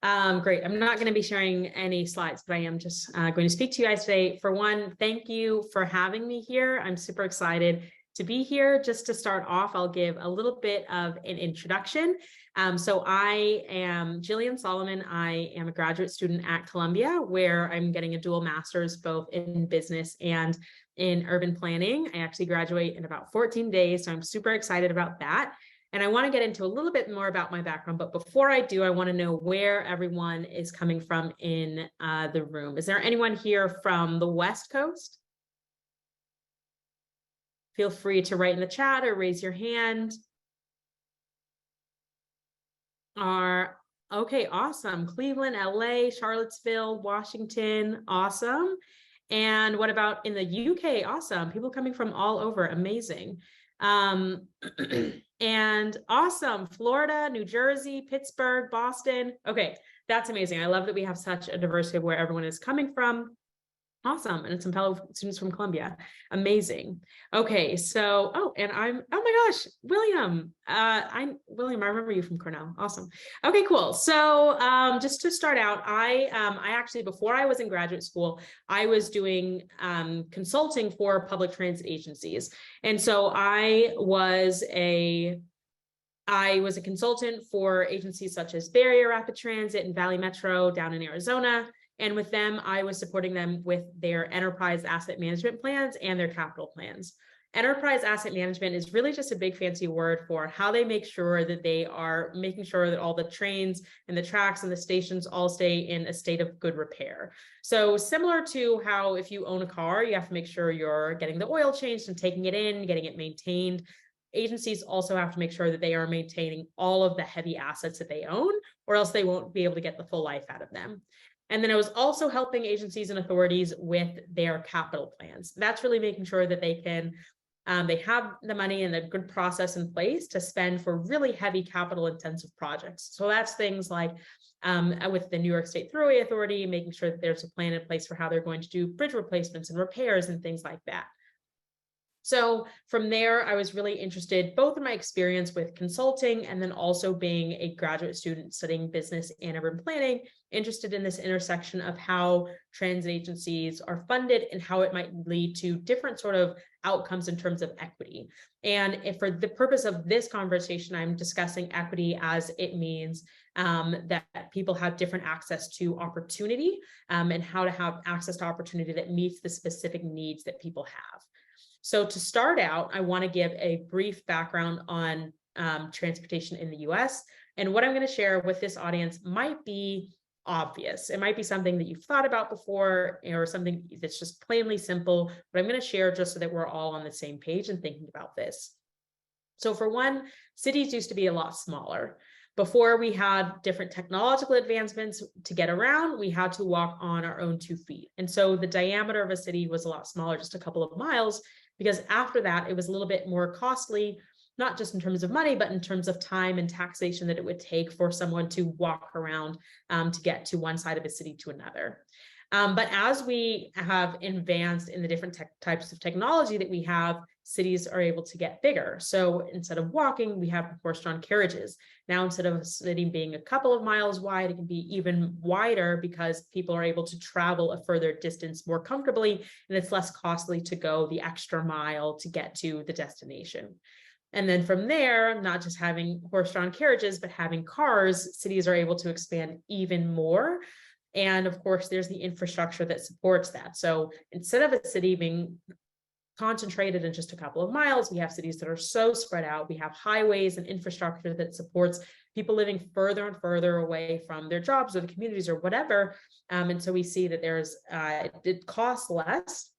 Great. I'm not going to be sharing any slides, but I am just going to speak to you guys today. For one, thank you for having me here. I'm super excited to be here. Just to start off, I'll give a little bit of an introduction. So I am Jillian Solomon. I am a graduate student at Columbia, where I'm getting a dual master's both in business and in urban planning. I actually graduate in about 14 days, so I'm super excited about that. And I want to get into a little bit more about my background, but before I do, I want to know where everyone is coming from in the room. Is there anyone here from the West Coast? Feel free to write in the chat or raise your hand. Okay, awesome. Cleveland, LA, Charlottesville, Washington, awesome. And what about in the UK? Awesome. People coming from all over, amazing. And awesome. Florida, New Jersey, Pittsburgh, Boston. Okay, that's amazing. I love that we have such a diversity of where everyone is coming from. Awesome. And some fellow students from Columbia. Amazing. Okay. So, oh my gosh, William. William, I remember you from Cornell. Awesome. Okay, cool. So just to start out, I actually, before I was in graduate school, I was doing consulting for public transit agencies. And so I was a consultant for agencies such as Bay Area Rapid Transit and Valley Metro down in Arizona. And with them, I was supporting them with their enterprise asset management plans and their capital plans. Enterprise asset management is really just a big fancy word for how they make sure that they are making sure that all the trains and the tracks and the stations all stay in a state of good repair. So similar to how if you own a car, you have to make sure you're getting the oil changed and taking it in, getting it maintained. Agencies also have to make sure that they are maintaining all of the heavy assets that they own, or else they won't be able to get the full life out of them. And then I was also helping agencies and authorities with their capital plans. That's really making sure that they can, they have the money and a good process in place to spend for really heavy capital intensive projects. So that's things like with the New York State Thruway Authority, making sure that there's a plan in place for how they're going to do bridge replacements and repairs and things like that. So from there, I was really interested both in my experience with consulting and then also being a graduate student studying business and urban planning, interested in this intersection of how transit agencies are funded and how it might lead to different sort of outcomes in terms of equity. And if for the purpose of this conversation, I'm discussing equity as it means that people have different access to opportunity and how to have access to opportunity that meets the specific needs that people have. So to start out, I want to give a brief background on transportation in the US. And what I'm going to share with this audience might be obvious. It might be something that you've thought about before or something that's just plainly simple, but I'm going to share just so that we're all on the same page and thinking about this. So for one, cities used to be a lot smaller. Before we had different technological advancements to get around, we had to walk on our own 2 feet. And so the diameter of a city was a lot smaller, just a couple of miles, because after that, it was a little bit more costly, not just in terms of money, but in terms of time and taxation that it would take for someone to walk around to get to one side of a city to another. But as we have advanced in the different types of technology that we have, cities are able to get bigger. So instead of walking, we have horse-drawn carriages. Now, instead of a city being a couple of miles wide, it can be even wider because people are able to travel a further distance more comfortably, and it's less costly to go the extra mile to get to the destination. And then from there, not just having horse-drawn carriages, but having cars, cities are able to expand even more. And of course, there's the infrastructure that supports that. So instead of a city being concentrated in just a couple of miles, we have cities that are so spread out. We have highways and infrastructure that supports people living further and further away from their jobs or the communities or whatever. And so we see that there's it costs less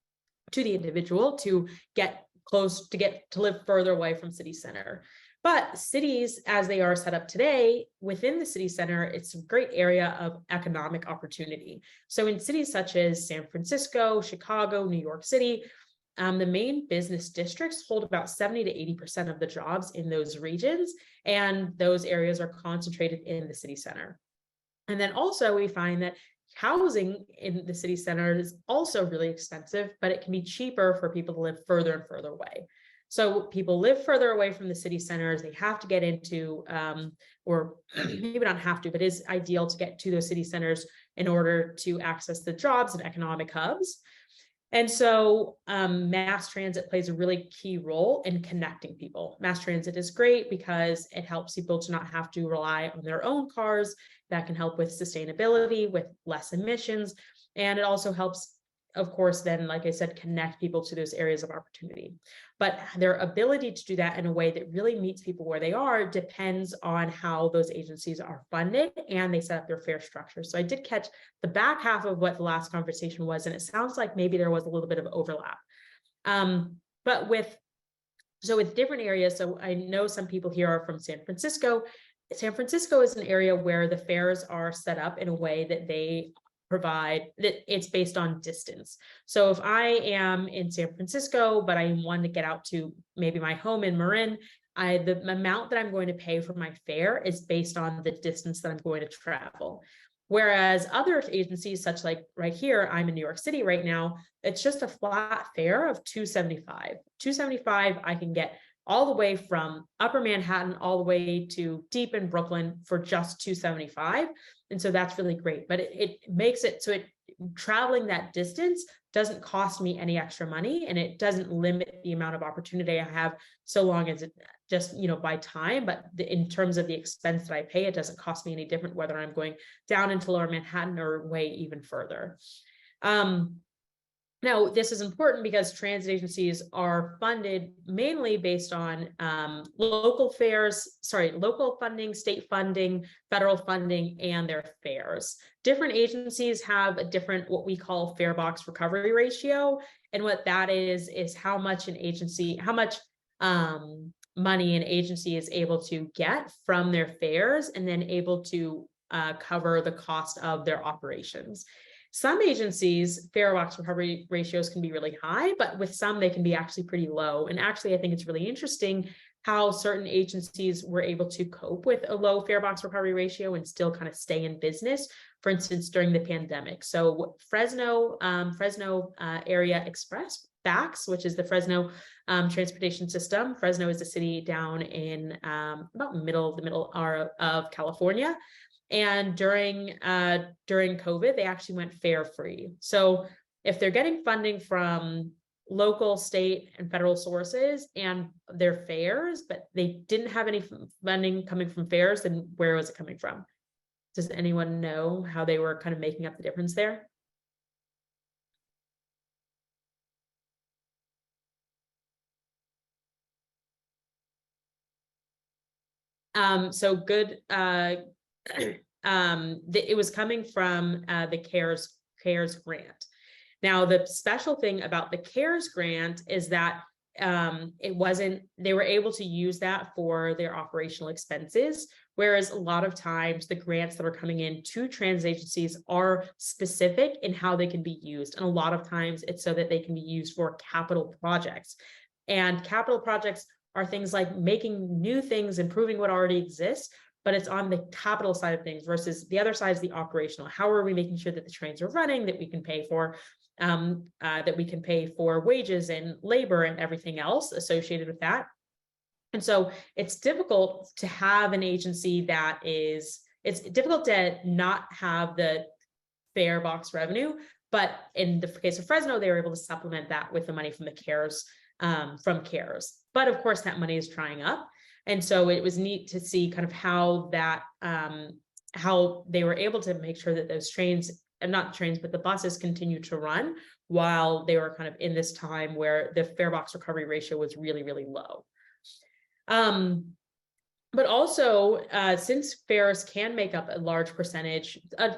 to the individual to get close, to live further away from city center. But cities, as they are set up today, within the city center, it's a great area of economic opportunity. So in cities such as San Francisco, Chicago, New York City, the main business districts hold about 70 to 80% of the jobs in those regions, and those areas are concentrated in the city center. And then also we find that housing in the city center is also really expensive, but it can be cheaper for people to live further and further away. So people live further away from the city centers. They have to get into, or maybe not have to, but it is ideal to get to those city centers in order to access the jobs and economic hubs. And so mass transit plays a really key role in connecting people. Mass transit is great because it helps people to not have to rely on their own cars. That can help with sustainability, with less emissions. And it also helps, of course, then, like I said, connect people to those areas of opportunity. But their ability to do that in a way that really meets people where they are depends on how those agencies are funded and they set up their fare structure. So I did catch the back half of what the last conversation was, and it sounds like maybe there was a little bit of overlap. But with different areas, so I know some people here are from San Francisco. San Francisco is an area where the fares are set up in a way that they provide that it's based on distance. So if I am in San Francisco, but I want to get out to maybe my home in Marin, the amount that I'm going to pay for my fare is based on the distance that I'm going to travel. Whereas other agencies, such like right here, I'm in New York City right now, it's just a flat fare of $275. $275, I can get all the way from Upper Manhattan all the way to deep in Brooklyn for just $275. And so that's really great. But it makes it so traveling that distance doesn't cost me any extra money, and it doesn't limit the amount of opportunity I have so long as it just, by time. But in terms of the expense that I pay, it doesn't cost me any different whether I'm going down into Lower Manhattan or way even further. Now, this is important because transit agencies are funded mainly based on local funding, state funding, federal funding, and their fares. Different agencies have a different, what we call fare box recovery ratio. And what that is how much money an agency is able to get from their fares and then able to cover the cost of their operations. Some agencies, fare box recovery ratios can be really high, but with some, they can be actually pretty low. And actually, I think it's really interesting how certain agencies were able to cope with a low fare box recovery ratio and still kind of stay in business, for instance, during the pandemic. So Fresno Area Express, FAX, which is the Fresno transportation system. Fresno is a city down in about the middle of California. And during COVID, they actually went fare free. So if they're getting funding from local, state, and federal sources and their fares, but they didn't have any funding coming from fares, then where was it coming from? Does anyone know how they were kind of making up the difference there? So good. It was coming from the CARES grant. Now, the special thing about the CARES grant is that they were able to use that for their operational expenses, whereas a lot of times the grants that are coming in to transit agencies are specific in how they can be used. And a lot of times it's so that they can be used for capital projects. And capital projects are things like making new things, improving what already exists, but it's on the capital side of things versus the other side is the operational. How are we making sure that the trains are running, that we can pay for wages and labor and everything else associated with that. And so it's difficult to have an agency it's difficult to not have the fare box revenue, but in the case of Fresno, they were able to supplement that with the money from the CARES, from CARES. But of course, that money is drying up. And so it was neat to see kind of how they were able to make sure that those trains, and not trains, but the buses continue to run while they were kind of in this time where the fare box recovery ratio was really, really low. But also, since fares can make up a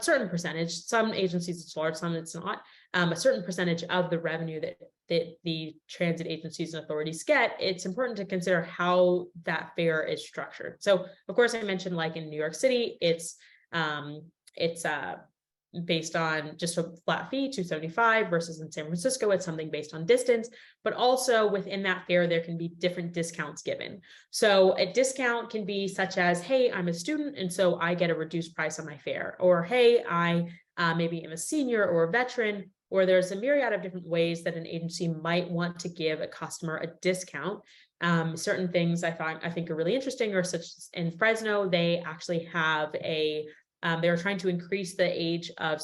certain percentage, some agencies it's large, some it's not, a certain percentage of the revenue that the transit agencies and authorities get, it's important to consider how that fare is structured. So, of course, I mentioned like in New York City, it's based on just a flat fee, $275, versus in San Francisco, it's something based on distance, but also within that fare, there can be different discounts given. So a discount can be such as, hey, I'm a student, and so I get a reduced price on my fare, or hey, I maybe am a senior or a veteran, or there's a myriad of different ways that an agency might want to give a customer a discount. Certain things I think are really interesting, or such as in Fresno, they actually have they were trying to increase the age of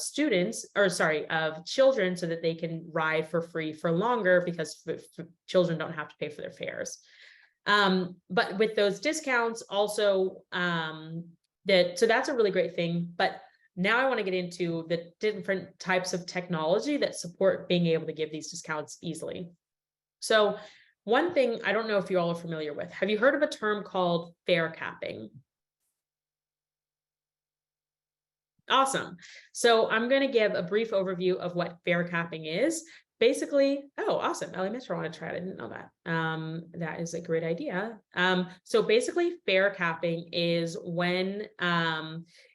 of children, so that they can ride for free for longer, because children don't have to pay for their fares. But with those discounts also, so that's a really great thing. But now I want to get into the different types of technology that support being able to give these discounts easily. So one thing, I don't know if you all are familiar with, have you heard of a term called fare capping? Awesome. So I'm going to give a brief overview of what fare capping is. Basically, oh, awesome. Ellie Mitchell, I want to try it. I didn't know that. That is a great idea. So basically, fare capping is when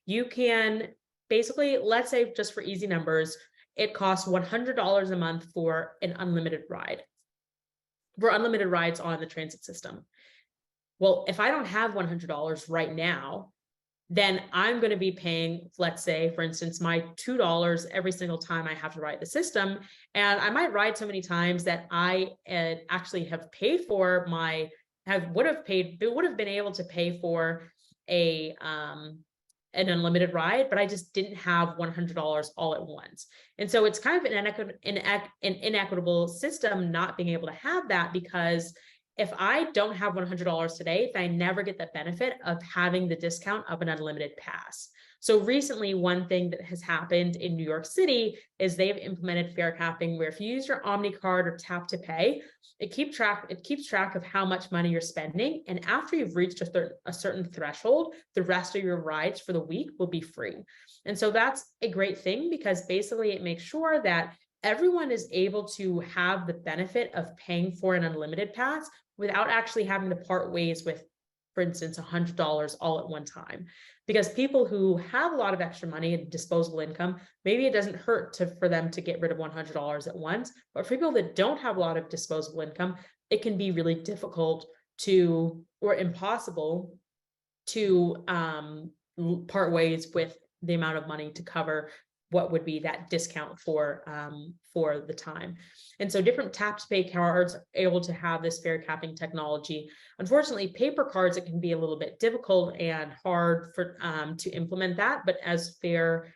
you can basically, let's say, just for easy numbers, it costs $100 a month for an unlimited ride, for unlimited rides on the transit system. Well, if I don't have $100 right now, then I'm going to be paying, let's say, for instance, my $2 every single time I have to ride the system. And I might ride so many times that I actually have paid for would have been able to pay for an unlimited ride, but I just didn't have $100 all at once. And so it's kind of an inequitable system not being able to have that, because if I don't have $100 today, then I never get the benefit of having the discount of an unlimited pass. So recently, one thing that has happened in New York City is they've implemented fare capping, where if you use your Omni card or tap to pay, it keeps track of how much money you're spending. And after you've reached a certain threshold, the rest of your rides for the week will be free. And so that's a great thing, because basically it makes sure that everyone is able to have the benefit of paying for an unlimited pass without actually having to part ways with, for instance, $100 all at one time. Because people who have a lot of extra money and disposable income, maybe it doesn't hurt for them to get rid of $100 at once. But for people that don't have a lot of disposable income, it can be really difficult or impossible to part ways with the amount of money to cover what would be that discount for the time. And so different tap to pay cards are able to have this fare capping technology. Unfortunately, paper cards, it can be a little bit difficult and hard to implement that. But as fare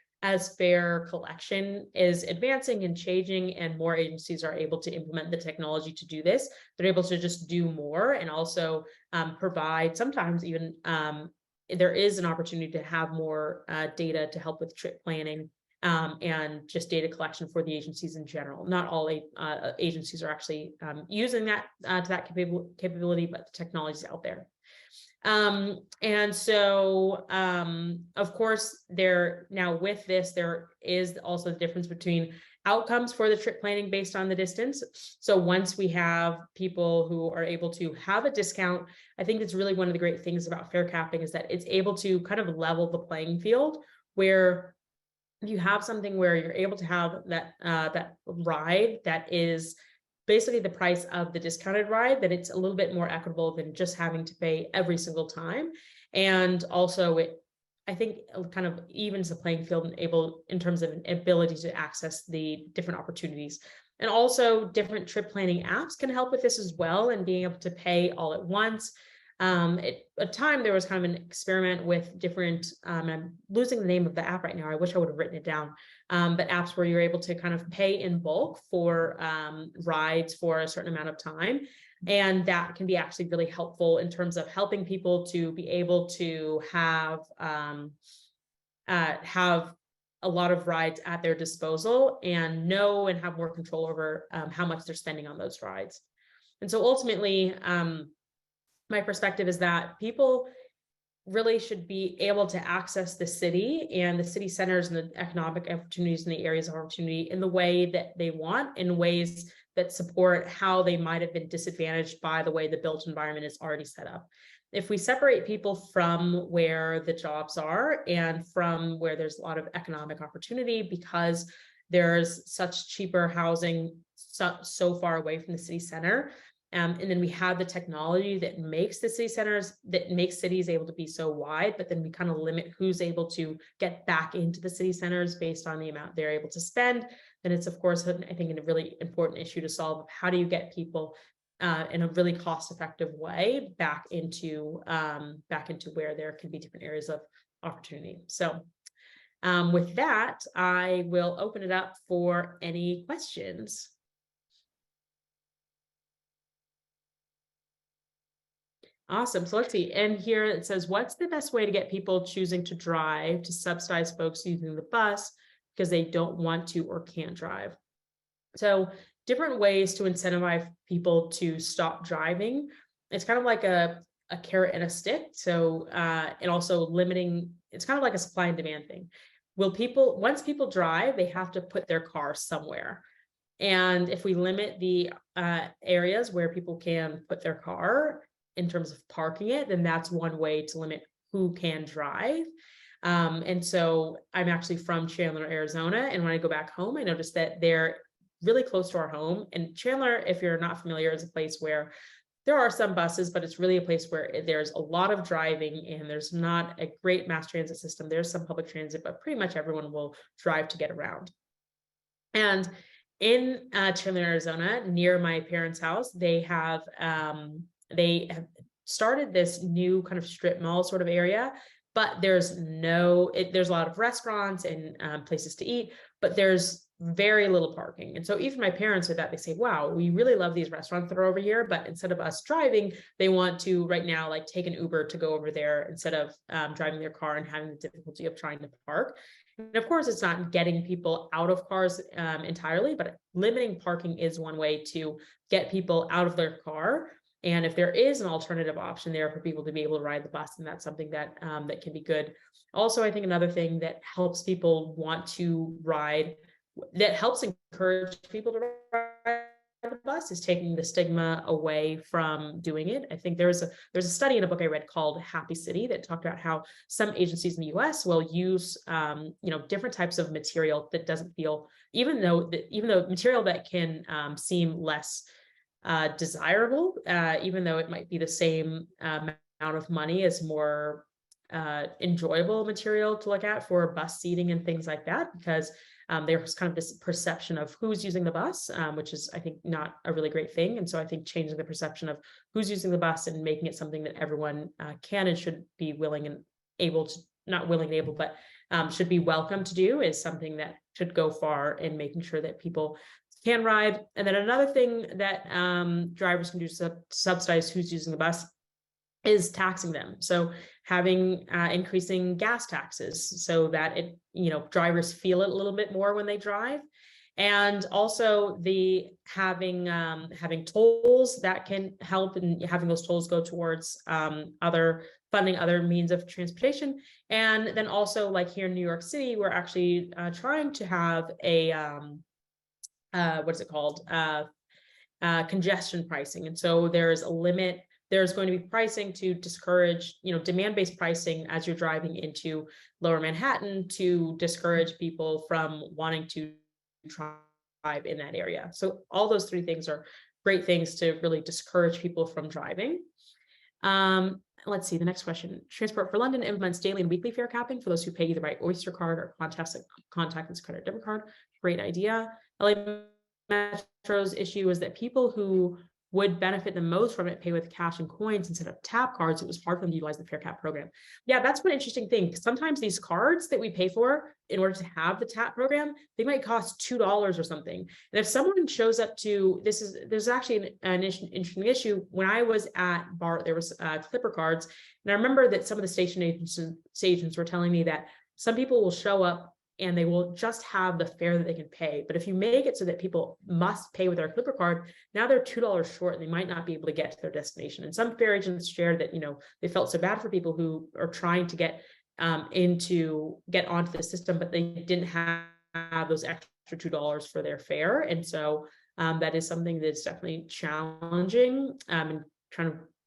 collection is advancing and changing, and more agencies are able to implement the technology to do this, they're able to just do more, and also provide, sometimes even there is an opportunity to have more data to help with trip planning. And just data collection for the agencies in general. Not all agencies are actually using that to that capability, but the technology is out there. And so, of course, with this, there is also the difference between outcomes for the trip planning based on the distance. So once we have people who are able to have a discount, I think it's really one of the great things about fare capping is that it's able to kind of level the playing field, where you have something where you're able to have that ride that is basically the price of the discounted ride, that it's a little bit more equitable than just having to pay every single time. And also I think it kind of evens the playing field in terms of an ability to access the different opportunities. And also different trip planning apps can help with this as well, and being able to pay all at once. At a time, there was kind of an experiment with different, I'm losing the name of the app right now. I wish I would have written it down. But apps where you're able to kind of pay in bulk for rides for a certain amount of time. And that can be actually really helpful in terms of helping people to be able to have a lot of rides at their disposal, and know and have more control over how much they're spending on those rides. And so ultimately, my perspective is that people really should be able to access the city and the city centers and the economic opportunities and the areas of opportunity in the way that they want, in ways that support how they might have been disadvantaged by the way the built environment is already set up. If we separate people from where the jobs are and from where there's a lot of economic opportunity, because there's such cheaper housing so far away from the city center, and then we have the technology that makes the city centers, that makes cities able to be so wide, but then we kind of limit who's able to get back into the city centers based on the amount they're able to spend. then it's, of course, I think, a really important issue to solve. How do you get people in a really cost-effective way back into where there can be different areas of opportunity. So with that, I will open it up for any questions. Awesome. So let's see. And here it says, what's the best way to get people choosing to drive to subsidize folks using the bus because they don't want to or can't drive? So different ways to incentivize people to stop driving. It's kind of like a carrot and a stick. So and also limiting, it's kind of like a supply and demand thing. Once people drive, they have to put their car somewhere. And if we limit the areas where people can put their car in terms of parking it, then that's one way to limit who can drive. And so I'm actually from Chandler, Arizona. And when I go back home, I noticed that they're really close to our home. And Chandler, if you're not familiar, is a place where there are some buses, but it's really a place where there's a lot of driving and there's not a great mass transit system. There's some public transit, but pretty much everyone will drive to get around. And in Chandler, Arizona, near my parents' house, they have started this new kind of strip mall sort of area, but there's a lot of restaurants and places to eat, but there's very little parking. And so even my parents are that, they say, wow, we really love these restaurants that are over here, but instead of us driving, they want to right now like take an Uber to go over there instead of driving their car and having the difficulty of trying to park. And of course, it's not getting people out of cars entirely, but limiting parking is one way to get people out of their car. And if there is an alternative option there for people to be able to ride the bus, then that's something that that can be good. Also, I think another thing that helps people want to ride, that helps encourage people to ride the bus, is taking the stigma away from doing it. I think there's a study in a book I read called Happy City that talked about how some agencies in the US will use different types of material that doesn't feel, even though material that can seem less desirable, even though it might be the same amount of money as more enjoyable material to look at for bus seating and things like that, because there's kind of this perception of who's using the bus, which is, I think, not a really great thing. And so I think changing the perception of who's using the bus and making it something that everyone can and should be willing and able to, not willing and able, but should be welcome to do, is something that should go far in making sure that people can ride. And then another thing that drivers can do to subsidize who's using the bus is taxing them. So having increasing gas taxes so that drivers feel it a little bit more when they drive. And also having tolls that can help, and having those tolls go towards funding other means of transportation. And then also, like here in New York City, we're actually trying to have a what's it called? Congestion pricing. And so there's a limit. There's going to be pricing to discourage, demand-based pricing as you're driving into Lower Manhattan to discourage people from wanting to drive in that area. So all those three things are great things to really discourage people from driving. Let's see, the next question. Transport for London implements daily and weekly fare capping for those who pay either by Oyster card or contactless credit debit card. Great idea. LA Metro's issue is that people who would benefit the most from it pay with cash and coins instead of tap cards. It was hard for them to utilize the fare cap program. Yeah, that's one interesting thing. Sometimes these cards that we pay for in order to have the tap program, they might cost $2 or something. And if someone shows up to, there's actually an interesting issue. When I was at BART, there was Clipper cards. And I remember that some of the station agents were telling me that some people will show up and they will just have the fare that they can pay. But if you make it so that people must pay with their Clipper card, now they're $2 short and they might not be able to get to their destination. And some fare agents shared that, they felt so bad for people who are trying to get onto the system, but they didn't have those extra $2 for their fare. And so that is something that's definitely challenging, and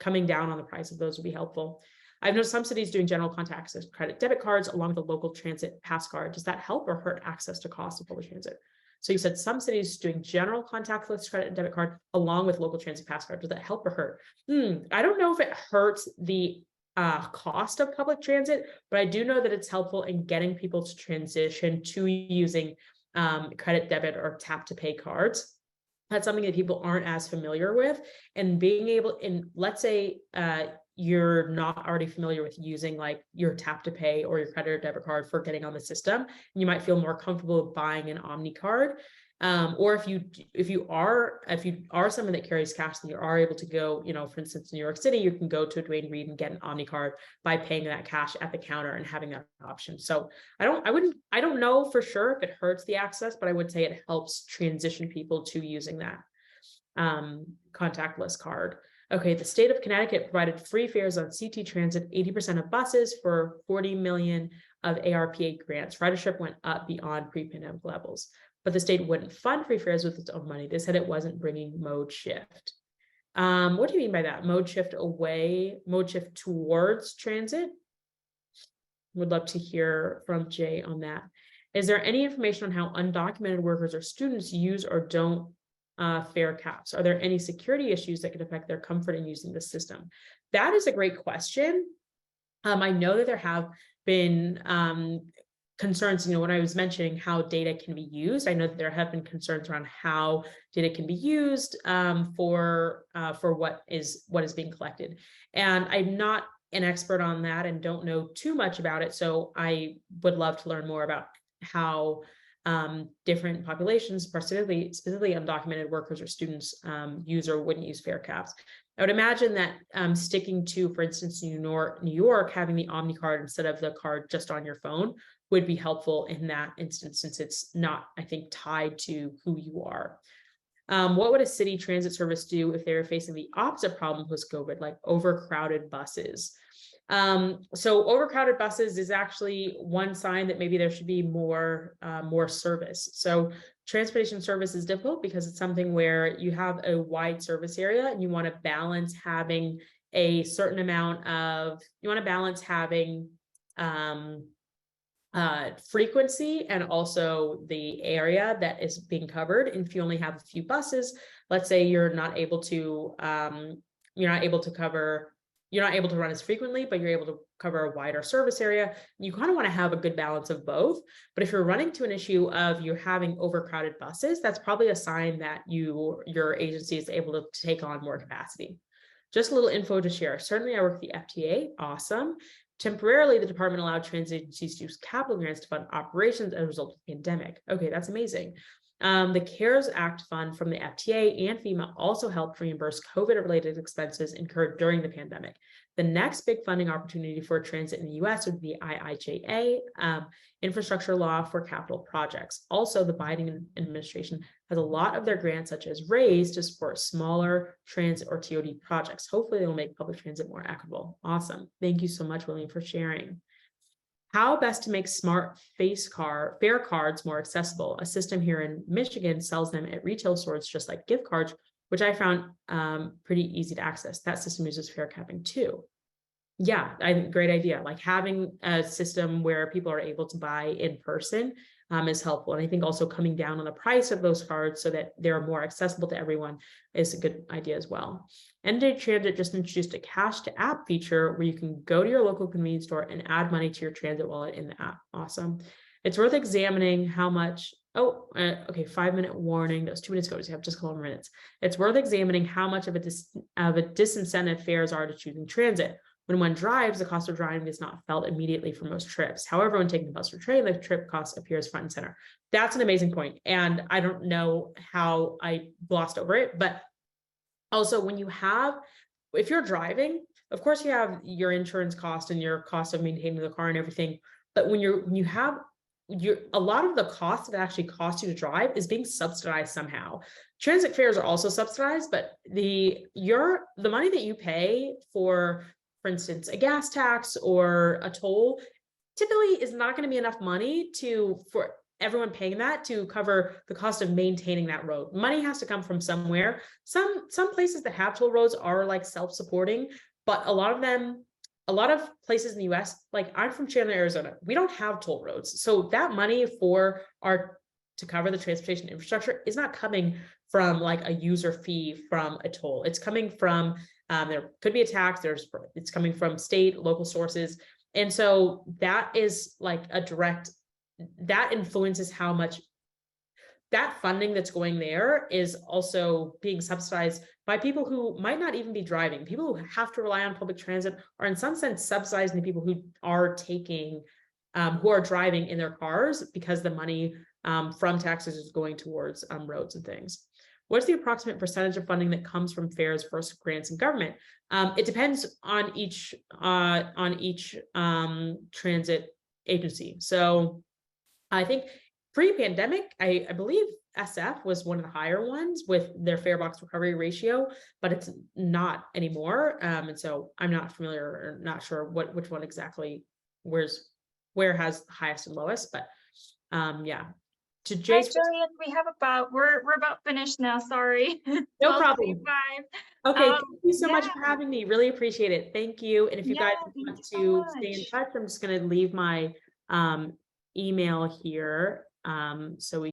coming down on the price of those would be helpful. I've noticed some cities doing general contactless credit debit cards along with a local transit pass card. Does that help or hurt access to cost of public transit? So you said some cities doing general contactless credit and debit card along with local transit pass card. Does that help or hurt? I don't know if it hurts the cost of public transit, but I do know that it's helpful in getting people to transition to using credit, debit, or tap to pay cards. That's something that people aren't as familiar with. And being able, and let's say you're not already familiar with using like your tap to pay or your credit or debit card for getting on the system, and you might feel more comfortable buying an Omni card. Or if you are someone that carries cash, then you are able to go, for instance, in New York City, you can go to a Dwayne Reed and get an Omni card by paying that cash at the counter and having that option. So I don't know for sure if it hurts the access, but I would say it helps transition people to using that contactless card. Okay, the state of Connecticut provided free fares on CT Transit, 80% of buses for 40 million of ARPA grants. Ridership went up beyond pre-pandemic levels, but the state wouldn't fund free fares with its own money. They said it wasn't bringing mode shift. What do you mean by that? Mode shift towards transit? Would love to hear from Jay on that. Is there any information on how undocumented workers or students use or don't fare caps? Are there any security issues that could affect their comfort in using the system? That is a great question. I know that there have been concerns, when I was mentioning how data can be used, I know that there have been concerns around how data can be used for what is being collected. And I'm not an expert on that and don't know too much about it. So I would love to learn more about how different populations, specifically undocumented workers or students, use or wouldn't use fare caps. I would imagine that sticking to, for instance, New York, having the Omni card instead of the card just on your phone would be helpful in that instance, since it's not, I think, tied to who you are. What would a city transit service do if they were facing the opposite problem post-COVID, like overcrowded buses? So overcrowded buses is actually one sign that maybe there should be more service. So transportation service is difficult because it's something where you have a wide service area and you want to balance having a certain amount of, frequency and also the area that is being covered. And if you only have a few buses, let's say you're not able to run as frequently, but you're able to cover a wider service area. You kind of want to have a good balance of both. But if you're running to an issue of you're having overcrowded buses, that's probably a sign that your agency is able to take on more capacity. Just a little info to share. Certainly I work at the FTA. Awesome. Temporarily, the department allowed transit agencies to use capital grants to fund operations as a result of the pandemic. Okay, that's amazing. The CARES Act fund from the FTA and FEMA also helped reimburse COVID-related expenses incurred during the pandemic. The next big funding opportunity for transit in the US would be IIJA, infrastructure law for capital projects. Also, the Biden administration has a lot of their grants, such as RAISE, to support smaller transit or TOD projects. Hopefully, they will make public transit more equitable. Awesome. Thank you so much, William, for sharing. How best to make smart fare cards more accessible? A system here in Michigan sells them at retail stores just like gift cards, which I found pretty easy to access. That system uses fare capping too. Yeah, great idea. Like having a system where people are able to buy in person is helpful. And I think also coming down on the price of those cards so that they're more accessible to everyone is a good idea as well. NJ Transit just introduced a cash to app feature where you can go to your local convenience store and add money to your transit wallet in the app. Awesome. It's worth examining how much, okay, 5-minute warning. That was 2 minutes ago, so you have just a couple more minutes. It's worth examining how much of a disincentive fares are to choosing transit. When one drives, the cost of driving is not felt immediately for most trips. However, when taking the bus or train, the trip cost appears front and center. That's an amazing point. And I don't know how I glossed over it, but also if you're driving, of course you have your insurance cost and your cost of maintaining the car and everything. But when you have a lot of the cost that actually costs you to drive is being subsidized somehow. Transit fares are also subsidized, but the money that you pay for instance, a gas tax or a toll, typically is not going to be enough money for everyone paying that to cover the cost of maintaining that road. Money has to come from somewhere. Some places that have toll roads are like self-supporting, but a lot of places in the US, like I'm from Chandler, Arizona, we don't have toll roads. So that money to cover the transportation infrastructure is not coming from like a user fee from a toll. It's coming from there could be a tax. It's coming from state, local sources. And so that is like that influences how much that funding that's going there is also being subsidized by people who might not even be driving. People who have to rely on public transit are in some sense subsidizing the people who are taking, who are driving in their cars, because the money from taxes is going towards roads and things. What's the approximate percentage of funding that comes from fares versus grants and government? It depends on each transit agency. So I think pre-pandemic, I believe SF was one of the higher ones with their fare box recovery ratio, but it's not anymore. And so I'm not familiar or not sure which one exactly where has the highest and lowest, but yeah. To Hi, Jay's Jillian. We have we're about finished now. Sorry. no problem. 12:45. Okay, thank you so much Yeah, for having me. Really appreciate it. Thank you. And if you yeah, guys thank want you so to stay in much. touch, I'm just going to leave my email here so we